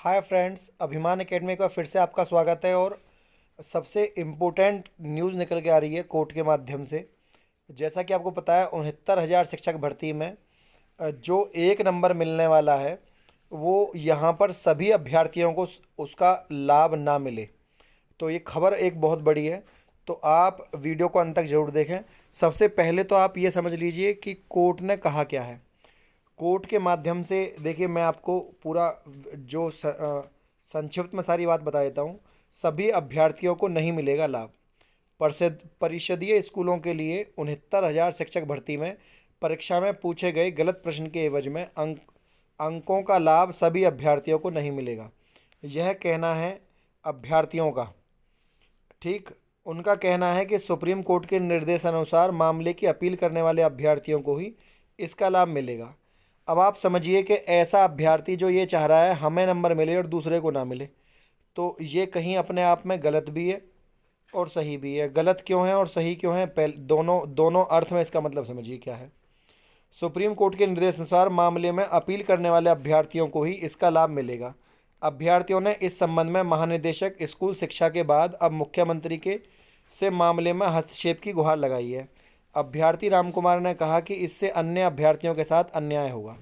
Hi friends, अभिमान academy का फिर से आपका स्वागत है। और सबसे इम्पोर्टेंट न्यूज़ निकल के आ रही है कोर्ट के माध्यम से। जैसा कि आपको पता है 69,000 शिक्षक भर्ती में जो एक नंबर मिलने वाला है वो यहाँ पर सभी अभ्यर्थियों को उसका लाभ ना मिले। तो ये खबर एक बहुत बड़ी है, तो आप वीडियो को अंत तक ज़रूर देखें। सबसे पहले तो आप ये समझ लीजिए कि कोर्ट ने कहा क्या है। कोर्ट के माध्यम से देखिए, मैं आपको पूरा जो संक्षिप्त में सारी बात बता देता हूँ। सभी अभ्यर्थियों को नहीं मिलेगा लाभ। परिषदीय स्कूलों के लिए 69,000 शिक्षक भर्ती में परीक्षा में पूछे गए गलत प्रश्न के एवज में अंकों का लाभ सभी अभ्यर्थियों को नहीं मिलेगा। यह कहना है अभ्यर्थियों का। ठीक, उनका कहना है कि सुप्रीम कोर्ट के निर्देशानुसार मामले की अपील करने वाले अभ्यर्थियों को ही इसका लाभ मिलेगा। अब आप समझिए कि ऐसा अभ्यर्थी जो ये चाह रहा है हमें नंबर मिले और दूसरे को ना मिले, तो ये कहीं अपने आप में गलत भी है और सही भी है। गलत क्यों है और सही क्यों है, पहले दोनों दोनों अर्थ में इसका मतलब समझिए क्या है। सुप्रीम कोर्ट के निर्देशानुसार मामले में अपील करने वाले अभ्यर्थियों को ही इसका लाभ मिलेगा। अभ्यर्थियों ने इस संबंध में महानिदेशक स्कूल शिक्षा के बाद अब मुख्यमंत्री के से मामले में हस्तक्षेप की गुहार लगाई है। अभ्यर्थी राम कुमार ने कहा कि इससे अन्य अभ्यर्थियों के साथ अन्याय होगा।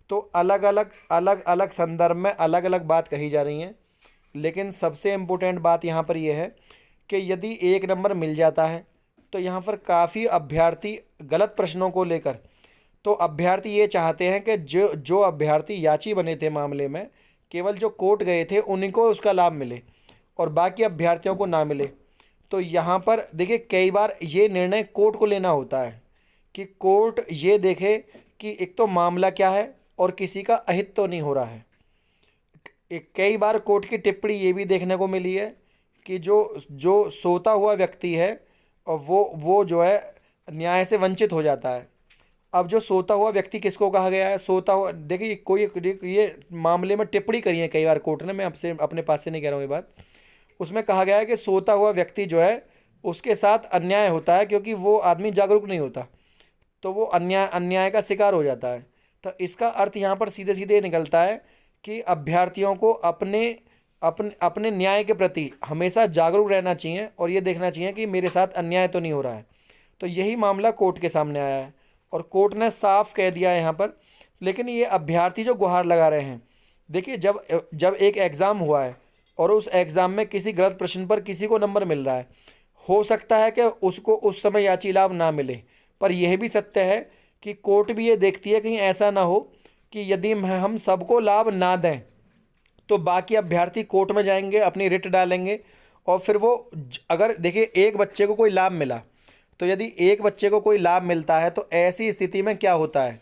तो अलग अलग संदर्भ में अलग अलग बात कही जा रही हैं, लेकिन सबसे इम्पोर्टेंट बात यहाँ पर यह है कि यदि एक नंबर मिल जाता है तो यहाँ पर काफ़ी अभ्यर्थी गलत प्रश्नों को लेकर, तो अभ्यर्थी ये चाहते हैं कि जो जो अभ्यर्थी याची बने थे मामले में, केवल जो कोर्ट गए थे उन्हीं को उसका लाभ मिले और बाकी अभ्यर्थियों को ना मिले। तो यहाँ पर देखिए, कई बार ये निर्णय कोर्ट को लेना होता है कि कोर्ट ये देखे कि एक तो मामला क्या है और किसी का अहित तो नहीं हो रहा है। कई बार कोर्ट की टिप्पणी ये भी देखने को मिली है कि जो जो सोता हुआ व्यक्ति है और वो जो है न्याय से वंचित हो जाता है। अब जो सोता हुआ व्यक्ति किसको कहा गया है? सोता हुआ, देखिए कोई ये मामले में टिप्पणी करी है कई बार कोर्ट ने, मैं आपसे अपने पास से नहीं कह रहा हूँ ये बात। उसमें कहा गया है कि सोता हुआ व्यक्ति जो है उसके साथ अन्याय होता है, क्योंकि वो आदमी जागरूक नहीं होता, तो वो अन्याय का शिकार हो जाता है। तो इसका अर्थ यहाँ पर सीधे सीधे निकलता है कि अभ्यर्थियों को अपने अपने अपने न्याय के प्रति हमेशा जागरूक रहना चाहिए और ये देखना चाहिए कि मेरे साथ अन्याय तो नहीं हो रहा है। तो यही मामला कोर्ट के सामने आया है और कोर्ट ने साफ कह दिया है यहाँ पर। लेकिन ये अभ्यर्थी जो गुहार लगा रहे हैं, देखिए जब जब एक एग्ज़ाम हुआ है और उस एग्ज़ाम में किसी गलत प्रश्न पर किसी को नंबर मिल रहा है, हो सकता है कि उसको उस समय याची लाभ ना मिले, पर यह भी सत्य है कि कोर्ट भी ये देखती है कहीं ऐसा ना हो कि यदि हम सबको लाभ ना दें तो बाकी अभ्यर्थी कोर्ट में जाएंगे, अपनी रिट डालेंगे और फिर वो अगर देखिए एक बच्चे को कोई लाभ मिला, तो यदि एक बच्चे को कोई लाभ मिलता है तो ऐसी स्थिति में क्या होता है?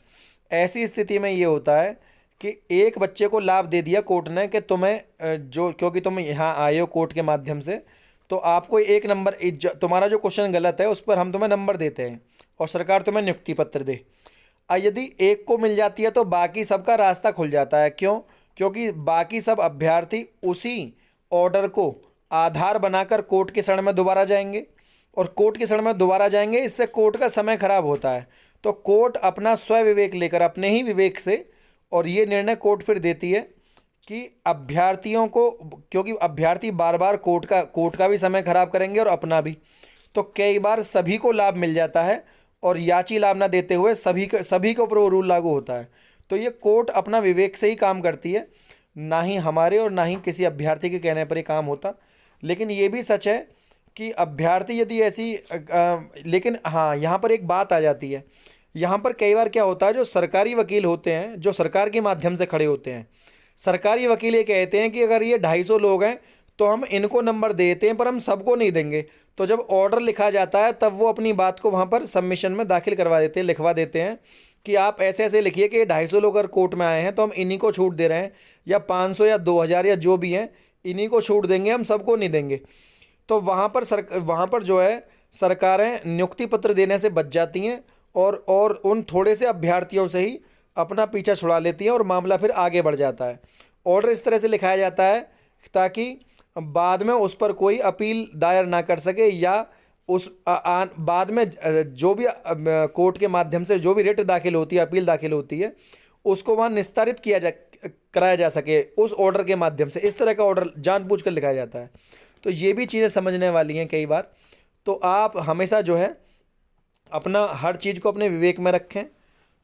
ऐसी स्थिति में ये होता है कि एक बच्चे को लाभ दे दिया कोर्ट ने कि तुम्हें जो, क्योंकि तुम यहाँ आए हो कोर्ट के माध्यम से, तो आपको एक नंबर, तुम्हारा जो क्वेश्चन गलत है उस पर हम तुम्हें नंबर देते हैं और सरकार तुम्हें नियुक्ति पत्र दे। यदि एक को मिल जाती है तो बाकी सबका रास्ता खुल जाता है। क्यों? क्योंकि बाकी सब अभ्यर्थी उसी ऑर्डर को आधार बनाकर कोर्ट के शरण में दोबारा जाएंगे और कोर्ट के शरण में दोबारा जाएंगे, इससे कोर्ट का समय खराब होता है। तो कोर्ट अपना स्व विवेक लेकर, अपने ही विवेक से, और ये निर्णय कोर्ट फिर देती है कि अभ्यर्थियों को, क्योंकि अभ्यर्थी बार बार कोर्ट का भी समय खराब करेंगे और अपना भी, तो कई बार सभी को लाभ मिल जाता है और याची लाभ ना देते हुए सभी के ऊपर वो रूल लागू होता है। तो ये कोर्ट अपना विवेक से ही काम करती है, ना ही हमारे और ना ही किसी अभ्यर्थी के कहने पर ही काम होता। लेकिन ये भी सच है कि अभ्यर्थी यदि ऐसी लेकिन हाँ, यहाँ पर एक बात आ जाती है। यहाँ पर कई बार क्या होता है, जो सरकारी वकील होते हैं, जो सरकार के माध्यम से खड़े होते हैं, सरकारी वकील ये कहते हैं कि अगर ये 250 लोग हैं तो हम इनको नंबर देते हैं पर हम सबको नहीं देंगे। तो जब ऑर्डर लिखा जाता है तब वो अपनी बात को वहाँ पर सबमिशन में दाखिल करवा देते हैं, लिखवा देते हैं कि आप ऐसे ऐसे लिखिए कि 250 लोग अगर कोर्ट में आए हैं तो हम इन्हीं को छूट दे रहे हैं, या 500 या 2000 या जो भी हैं इन्हीं को छूट देंगे, हम सबको नहीं देंगे। तो वहाँ पर जो है सरकारें नियुक्ति पत्र देने से बच जाती हैं और उन थोड़े से अभ्यर्थियों से ही अपना पीछा छुड़ा लेती हैं और मामला फिर आगे बढ़ जाता है। ऑर्डर इस तरह से लिखाया जाता है ताकि बाद में उस पर कोई अपील दायर ना कर सके, या बाद में जो भी कोर्ट के माध्यम से जो भी रिट दाखिल होती है, अपील दाखिल होती है, उसको वहाँ कराया जा सके उस ऑर्डर के माध्यम से। इस तरह का ऑर्डर जानबूझकर लिखाया जाता है। तो ये भी चीज़ें समझने वाली हैं कई बार। तो आप हमेशा जो है अपना हर चीज़ को अपने विवेक में रखें।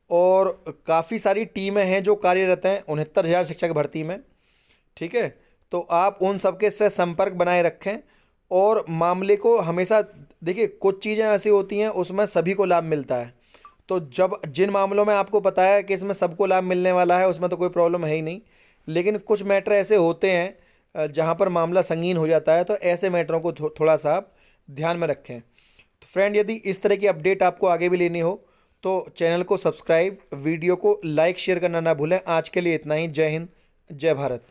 और काफ़ी सारी टीमें हैं जो कार्यरत हैं 69,000 शिक्षक भर्ती में, ठीक है। तो आप उन सबके से संपर्क बनाए रखें और मामले को हमेशा देखिए, कुछ चीज़ें ऐसी होती हैं उसमें सभी को लाभ मिलता है। तो जब जिन मामलों में आपको पता है कि इसमें सबको लाभ मिलने वाला है, उसमें तो कोई प्रॉब्लम है ही नहीं। लेकिन कुछ मैटर ऐसे होते हैं जहाँ पर मामला संगीन हो जाता है, तो ऐसे मैटरों को थोड़ा सा आप ध्यान में रखें। तो फ्रेंड, यदि इस तरह की अपडेट आपको आगे भी लेनी हो तो चैनल को सब्सक्राइब, वीडियो को लाइक शेयर करना ना भूलें। आज के लिए इतना ही। जय हिंद, जय भारत।